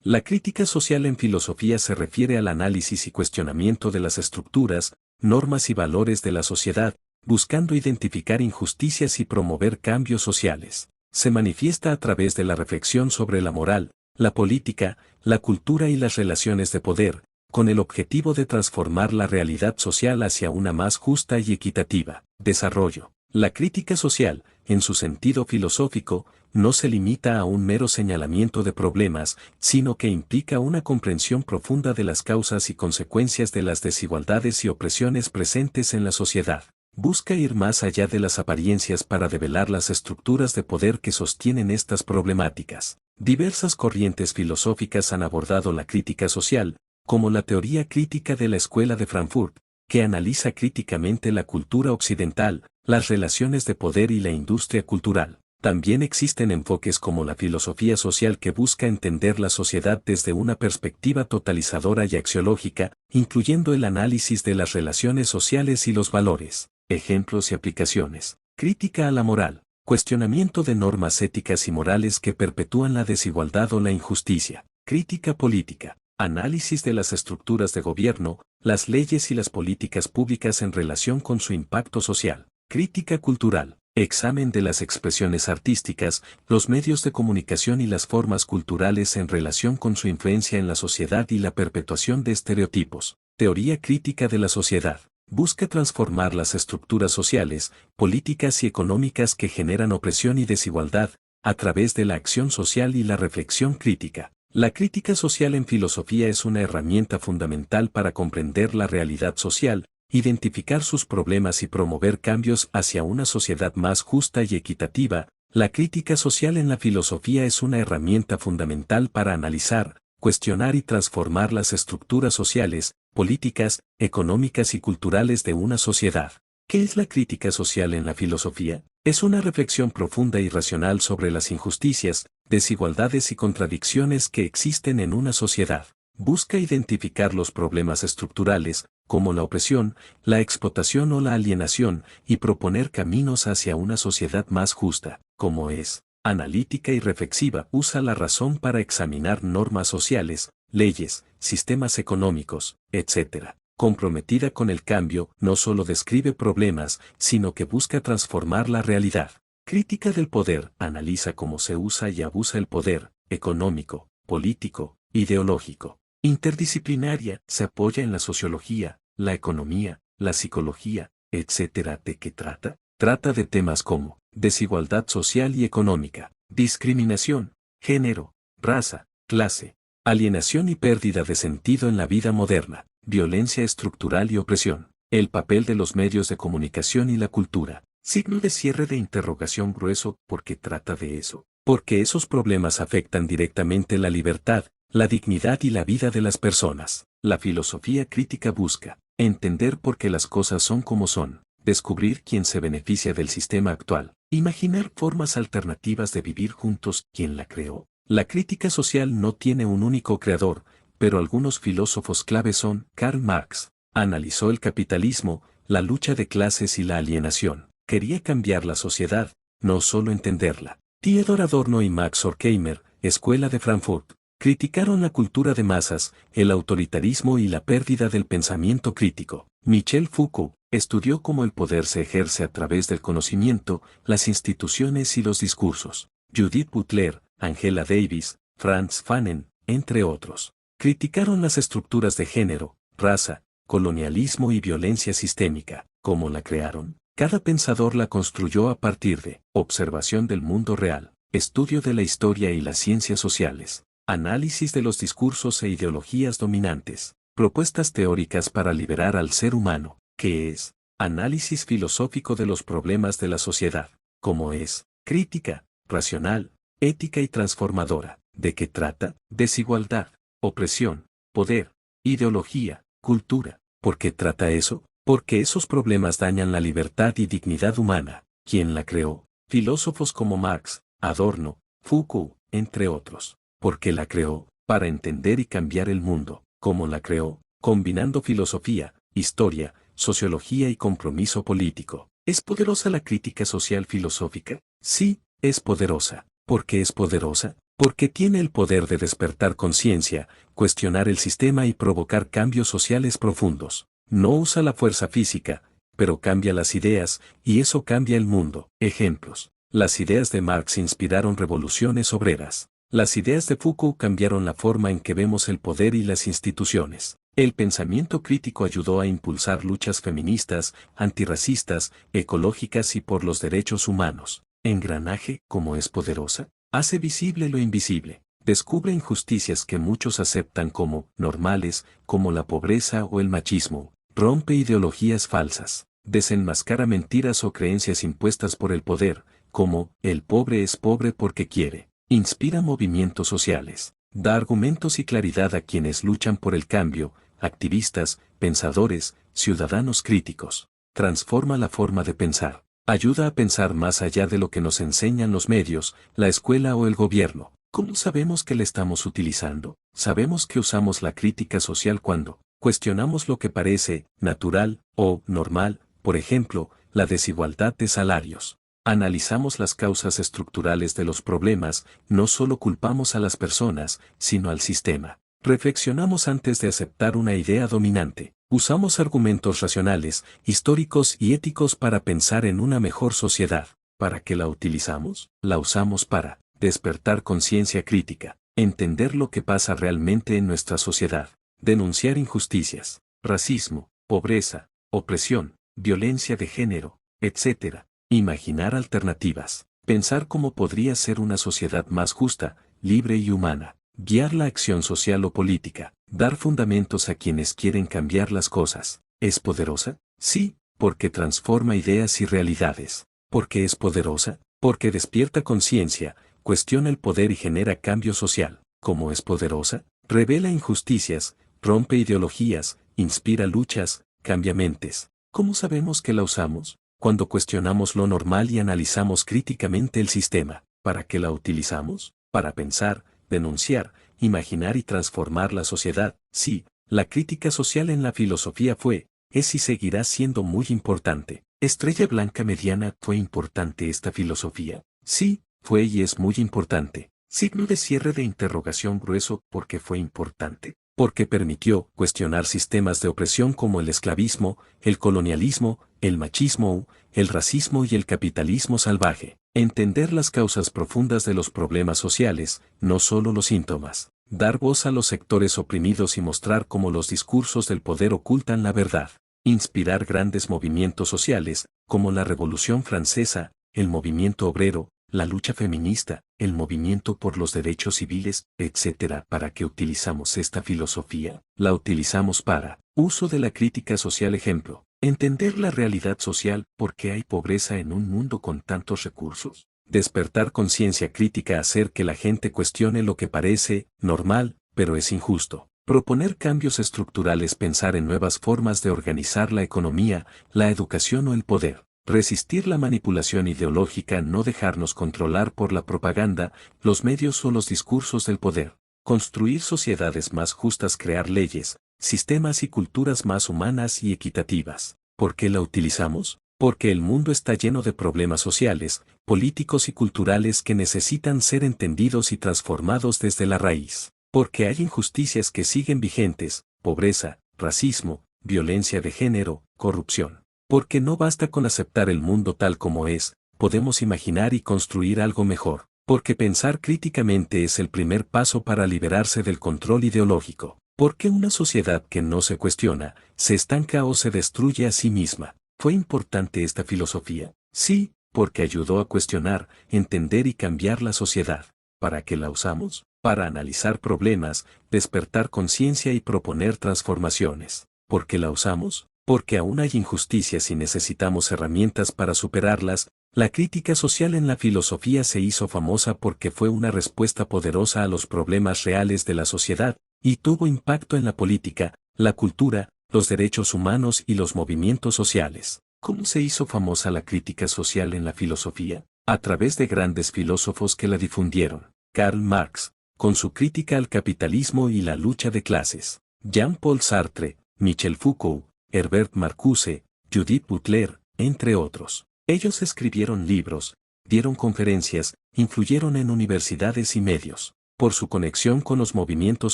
La crítica social en filosofía se refiere al análisis y cuestionamiento de las estructuras, normas y valores de la sociedad, buscando identificar injusticias y promover cambios sociales. Se manifiesta a través de la reflexión sobre la moral, la política, la cultura y las relaciones de poder, con el objetivo de transformar la realidad social hacia una más justa y equitativa. Desarrollo. La crítica social, en su sentido filosófico, no se limita a un mero señalamiento de problemas, sino que implica una comprensión profunda de las causas y consecuencias de las desigualdades y opresiones presentes en la sociedad. Busca ir más allá de las apariencias para develar las estructuras de poder que sostienen estas problemáticas. Diversas corrientes filosóficas han abordado la crítica social, como la teoría crítica de la Escuela de Frankfurt, que analiza críticamente la cultura occidental, las relaciones de poder y la industria cultural. También existen enfoques como la filosofía social que busca entender la sociedad desde una perspectiva totalizadora y axiológica, incluyendo el análisis de las relaciones sociales y los valores. Ejemplos y aplicaciones. Crítica a la moral. Cuestionamiento de normas éticas y morales que perpetúan la desigualdad o la injusticia. Crítica política. Análisis de las estructuras de gobierno, las leyes y las políticas públicas en relación con su impacto social. Crítica cultural. Examen de las expresiones artísticas, los medios de comunicación y las formas culturales en relación con su influencia en la sociedad y la perpetuación de estereotipos. Teoría crítica de la sociedad. Busca transformar las estructuras sociales, políticas y económicas que generan opresión y desigualdad, a través de la acción social y la reflexión crítica. La crítica social en filosofía es una herramienta fundamental para comprender la realidad social, identificar sus problemas y promover cambios hacia una sociedad más justa y equitativa. La crítica social en la filosofía es una herramienta fundamental para analizar, cuestionar y transformar las estructuras sociales, políticas, económicas y culturales de una sociedad. ¿Qué es la crítica social en la filosofía? Es una reflexión profunda y racional sobre las injusticias, desigualdades y contradicciones que existen en una sociedad. Busca identificar los problemas estructurales, como la opresión, la explotación o la alienación, y proponer caminos hacia una sociedad más justa. Como es analítica y reflexiva, usa la razón para examinar normas sociales, leyes, sistemas económicos, etc. Comprometida con el cambio, no solo describe problemas, sino que busca transformar la realidad. Crítica del poder, analiza cómo se usa y abusa el poder, económico, político, ideológico. Interdisciplinaria, se apoya en la sociología, la economía, la psicología, etc. ¿De qué trata? Trata de temas como desigualdad social y económica, discriminación, género, raza, clase, alienación y pérdida de sentido en la vida moderna, violencia estructural y opresión, el papel de los medios de comunicación y la cultura. Signo de cierre de interrogación grueso, ¿por qué trata de eso? Porque esos problemas afectan directamente la libertad, la dignidad y la vida de las personas. La filosofía crítica busca entender por qué las cosas son como son, descubrir quién se beneficia del sistema actual, imaginar formas alternativas de vivir juntos, quién la creó. La crítica social no tiene un único creador, pero algunos filósofos clave son Karl Marx. Analizó el capitalismo, la lucha de clases y la alienación. Quería cambiar la sociedad, no solo entenderla. Theodor Adorno y Max Horkheimer, Escuela de Frankfurt, criticaron la cultura de masas, el autoritarismo y la pérdida del pensamiento crítico. Michel Foucault estudió cómo el poder se ejerce a través del conocimiento, las instituciones y los discursos. Judith Butler, Angela Davis, Frantz Fanon, entre otros, criticaron las estructuras de género, raza, colonialismo y violencia sistémica. ¿Cómo la crearon? Cada pensador la construyó a partir de observación del mundo real, estudio de la historia y las ciencias sociales, análisis de los discursos e ideologías dominantes, propuestas teóricas para liberar al ser humano, que es análisis filosófico de los problemas de la sociedad, como es crítica, racional, ética y transformadora. ¿De qué trata? Desigualdad, opresión, poder, ideología, cultura. ¿Por qué trata eso? Porque esos problemas dañan la libertad y dignidad humana. ¿Quién la creó? Filósofos como Marx, Adorno, Foucault, entre otros. ¿Por qué la creó? Para entender y cambiar el mundo. ¿Cómo la creó? Combinando filosofía, historia, sociología y compromiso político. ¿Es poderosa la crítica social filosófica? Sí, es poderosa. ¿Por qué es poderosa? Porque tiene el poder de despertar conciencia, cuestionar el sistema y provocar cambios sociales profundos. No usa la fuerza física, pero cambia las ideas, y eso cambia el mundo. Ejemplos. Las ideas de Marx inspiraron revoluciones obreras. Las ideas de Foucault cambiaron la forma en que vemos el poder y las instituciones. El pensamiento crítico ayudó a impulsar luchas feministas, antirracistas, ecológicas y por los derechos humanos. Engranaje, ¿cómo es poderosa? Hace visible lo invisible. Descubre injusticias que muchos aceptan como normales, como la pobreza o el machismo. Rompe ideologías falsas. Desenmascara mentiras o creencias impuestas por el poder, como el pobre es pobre porque quiere. Inspira movimientos sociales. Da argumentos y claridad a quienes luchan por el cambio, activistas, pensadores, ciudadanos críticos. Transforma la forma de pensar. Ayuda a pensar más allá de lo que nos enseñan los medios, la escuela o el gobierno. ¿Cómo sabemos que la estamos utilizando? Sabemos que usamos la crítica social cuando cuestionamos lo que parece natural o normal, por ejemplo, la desigualdad de salarios. Analizamos las causas estructurales de los problemas, no solo culpamos a las personas, sino al sistema. Reflexionamos antes de aceptar una idea dominante. Usamos argumentos racionales, históricos y éticos para pensar en una mejor sociedad. ¿Para qué la utilizamos? La usamos para despertar conciencia crítica, entender lo que pasa realmente en nuestra sociedad, denunciar injusticias, racismo, pobreza, opresión, violencia de género, etc. Imaginar alternativas, pensar cómo podría ser una sociedad más justa, libre y humana, guiar la acción social o política, dar fundamentos a quienes quieren cambiar las cosas. ¿Es poderosa? Sí, porque transforma ideas y realidades. ¿Por qué es poderosa? Porque despierta conciencia, cuestiona el poder y genera cambio social. ¿Cómo es poderosa? Revela injusticias, rompe ideologías, inspira luchas, cambia mentes. ¿Cómo sabemos que la usamos? Cuando cuestionamos lo normal y analizamos críticamente el sistema. ¿Para qué la utilizamos? Para pensar, denunciar, imaginar y transformar la sociedad. Sí, la crítica social en la filosofía fue, es y seguirá siendo muy importante. Estrella Blanca Mediana, ¿fue importante esta filosofía? Sí, fue y es muy importante. Signo de cierre de interrogación grueso, ¿por qué fue importante? Porque permitió cuestionar sistemas de opresión como el esclavismo, el colonialismo, el machismo, el racismo y el capitalismo salvaje. Entender las causas profundas de los problemas sociales, no solo los síntomas. Dar voz a los sectores oprimidos y mostrar cómo los discursos del poder ocultan la verdad. Inspirar grandes movimientos sociales, como la Revolución Francesa, el movimiento obrero, la lucha feminista, el movimiento por los derechos civiles, etc. ¿Para qué utilizamos esta filosofía? La utilizamos para uso de la crítica social. Ejemplo, entender la realidad social, ¿por qué hay pobreza en un mundo con tantos recursos? Despertar conciencia crítica, hacer que la gente cuestione lo que parece normal, pero es injusto. Proponer cambios estructurales, pensar en nuevas formas de organizar la economía, la educación o el poder. Resistir la manipulación ideológica, no dejarnos controlar por la propaganda, los medios o los discursos del poder. Construir sociedades más justas, crear leyes, sistemas y culturas más humanas y equitativas. ¿Por qué la utilizamos? Porque el mundo está lleno de problemas sociales, políticos y culturales que necesitan ser entendidos y transformados desde la raíz. Porque hay injusticias que siguen vigentes, pobreza, racismo, violencia de género, corrupción. Porque no basta con aceptar el mundo tal como es, podemos imaginar y construir algo mejor. Porque pensar críticamente es el primer paso para liberarse del control ideológico. Porque una sociedad que no se cuestiona, se estanca o se destruye a sí misma. ¿Fue importante esta filosofía? Sí, porque ayudó a cuestionar, entender y cambiar la sociedad. ¿Para qué la usamos? Para analizar problemas, despertar conciencia y proponer transformaciones. ¿Por qué la usamos? Porque aún hay injusticias y necesitamos herramientas para superarlas. La crítica social en la filosofía se hizo famosa porque fue una respuesta poderosa a los problemas reales de la sociedad, y tuvo impacto en la política, la cultura, los derechos humanos y los movimientos sociales. ¿Cómo se hizo famosa la crítica social en la filosofía? A través de grandes filósofos que la difundieron. Karl Marx, con su crítica al capitalismo y la lucha de clases. Jean-Paul Sartre, Michel Foucault, Herbert Marcuse, Judith Butler, entre otros. Ellos escribieron libros, dieron conferencias, influyeron en universidades y medios. Por su conexión con los movimientos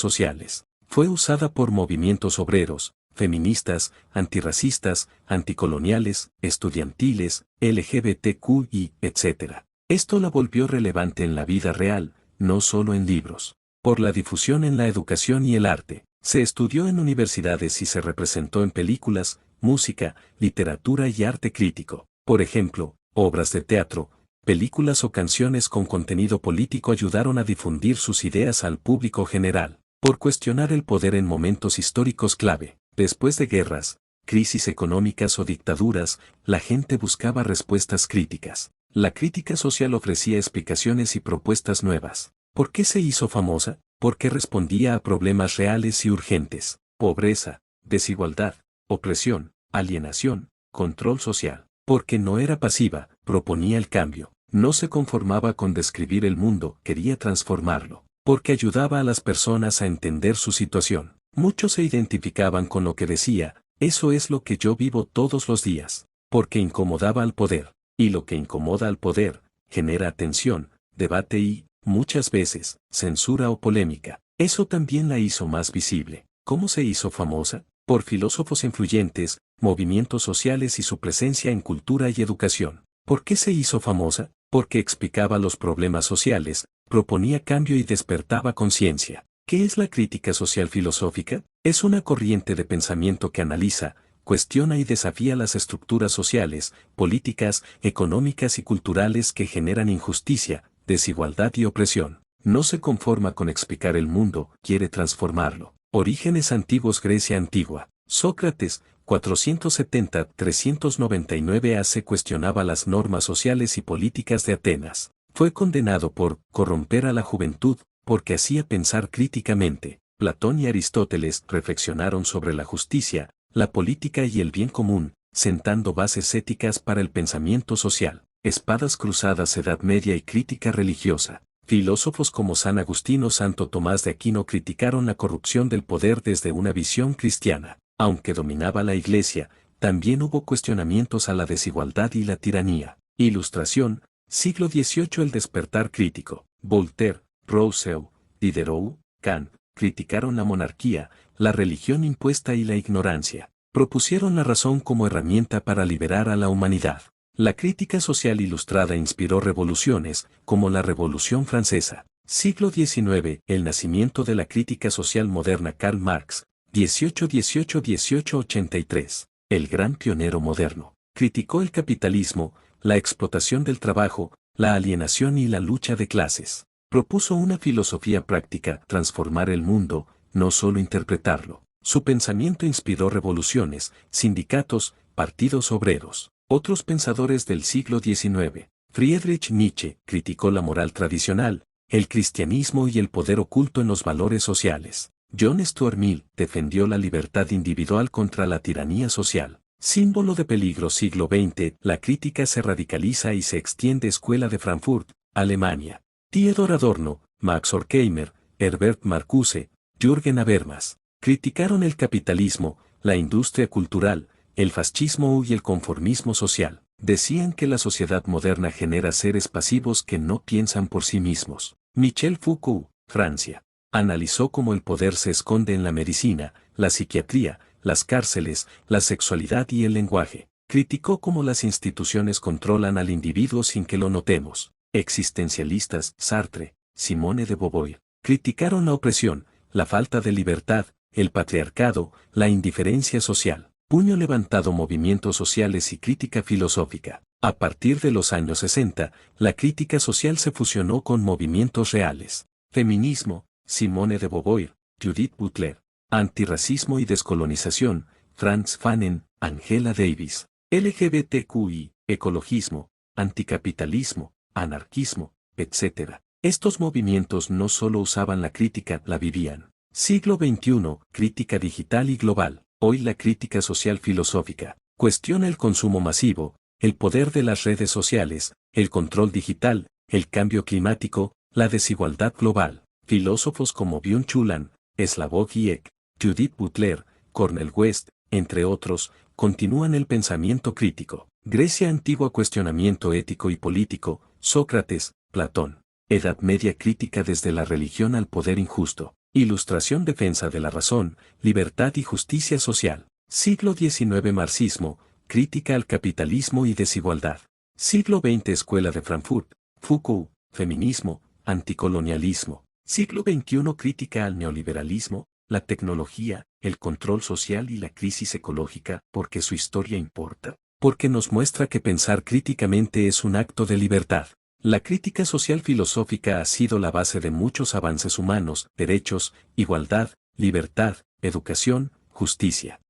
sociales, fue usada por movimientos obreros, feministas, antirracistas, anticoloniales, estudiantiles, LGBTQI, etc. Esto la volvió relevante en la vida real, no solo en libros. Por la difusión en la educación y el arte, se estudió en universidades y se representó en películas, música, literatura y arte crítico. Por ejemplo, obras de teatro, películas o canciones con contenido político ayudaron a difundir sus ideas al público general. Por cuestionar el poder en momentos históricos clave, después de guerras, crisis económicas o dictaduras, la gente buscaba respuestas críticas. La crítica social ofrecía explicaciones y propuestas nuevas. ¿Por qué se hizo famosa? Porque respondía a problemas reales y urgentes: pobreza, desigualdad, opresión, alienación, control social. Porque no era pasiva, proponía el cambio. No se conformaba con describir el mundo, quería transformarlo. Porque ayudaba a las personas a entender su situación. Muchos se identificaban con lo que decía: eso es lo que yo vivo todos los días. Porque incomodaba al poder. Y lo que incomoda al poder, genera tensión, debate y, muchas veces, censura o polémica. Eso también la hizo más visible. ¿Cómo se hizo famosa? Por filósofos influyentes, movimientos sociales y su presencia en cultura y educación. ¿Por qué se hizo famosa? Porque explicaba los problemas sociales, proponía cambio y despertaba conciencia. ¿Qué es la crítica social filosófica? Es una corriente de pensamiento que analiza, cuestiona y desafía las estructuras sociales, políticas, económicas y culturales que generan injusticia, desigualdad y opresión. No se conforma con explicar el mundo, quiere transformarlo. Orígenes antiguos. Grecia antigua. Sócrates, 470-399 AC, cuestionaba las normas sociales y políticas de Atenas. Fue condenado por corromper a la juventud, porque hacía pensar críticamente. Platón y Aristóteles reflexionaron sobre la justicia, la política y el bien común, sentando bases éticas para el pensamiento social. Espadas cruzadas. Edad Media y crítica religiosa. Filósofos como San Agustín o Santo Tomás de Aquino criticaron la corrupción del poder desde una visión cristiana. Aunque dominaba la Iglesia, también hubo cuestionamientos a la desigualdad y la tiranía. Ilustración, siglo XVIII. El despertar crítico. Voltaire, Rousseau, Diderot, Kant, criticaron la monarquía, la religión impuesta y la ignorancia. Propusieron la razón como herramienta para liberar a la humanidad. La crítica social ilustrada inspiró revoluciones, como la Revolución Francesa. Siglo XIX. El nacimiento de la crítica social moderna. Karl Marx, 1818-1883. El gran pionero moderno. Criticó el capitalismo, la explotación del trabajo, la alienación y la lucha de clases. Propuso una filosofía práctica: transformar el mundo, no solo interpretarlo. Su pensamiento inspiró revoluciones, sindicatos, partidos obreros. Otros pensadores del siglo XIX. Friedrich Nietzsche criticó la moral tradicional, el cristianismo y el poder oculto en los valores sociales. John Stuart Mill defendió la libertad individual contra la tiranía social. Símbolo de peligro. Siglo XX. La crítica se radicaliza y se extiende. Escuela de Frankfurt, Alemania. Theodor Adorno, Max Horkheimer, Herbert Marcuse, Jürgen Habermas criticaron el capitalismo, la industria cultural, el fascismo y el conformismo social. Decían que la sociedad moderna genera seres pasivos que no piensan por sí mismos. Michel Foucault, Francia, analizó cómo el poder se esconde en la medicina, la psiquiatría, las cárceles, la sexualidad y el lenguaje. Criticó cómo las instituciones controlan al individuo sin que lo notemos. Existencialistas, Sartre, Simone de Beauvoir, criticaron la opresión, la falta de libertad, el patriarcado, la indiferencia social. Puño levantado. Movimientos sociales y crítica filosófica. A partir de los años 60, la crítica social se fusionó con movimientos reales. Feminismo, Simone de Beauvoir, Judith Butler. Antirracismo y descolonización, Franz Fanon, Angela Davis. LGBTQI, ecologismo, anticapitalismo, anarquismo, etc. Estos movimientos no solo usaban la crítica, la vivían. Siglo XXI, crítica digital y global. Hoy la crítica social filosófica cuestiona el consumo masivo, el poder de las redes sociales, el control digital, el cambio climático, la desigualdad global. Filósofos como Byung-Chul Han, Slavoj Žižek, Judith Butler, Cornel West, entre otros, continúan el pensamiento crítico. Grecia antigua. Cuestionamiento ético y político. Sócrates, Platón. Edad Media crítica desde la religión al poder injusto. Ilustración defensa de la razón, libertad y justicia social. Siglo XIX Marxismo, crítica al capitalismo y desigualdad. Siglo XX Escuela de Frankfurt, Foucault, feminismo, anticolonialismo. Siglo XXI crítica al neoliberalismo, la tecnología, el control social y la crisis ecológica, porque su historia importa. Porque nos muestra que pensar críticamente es un acto de libertad. La crítica social filosófica ha sido la base de muchos avances humanos, derechos, igualdad, libertad, educación, justicia.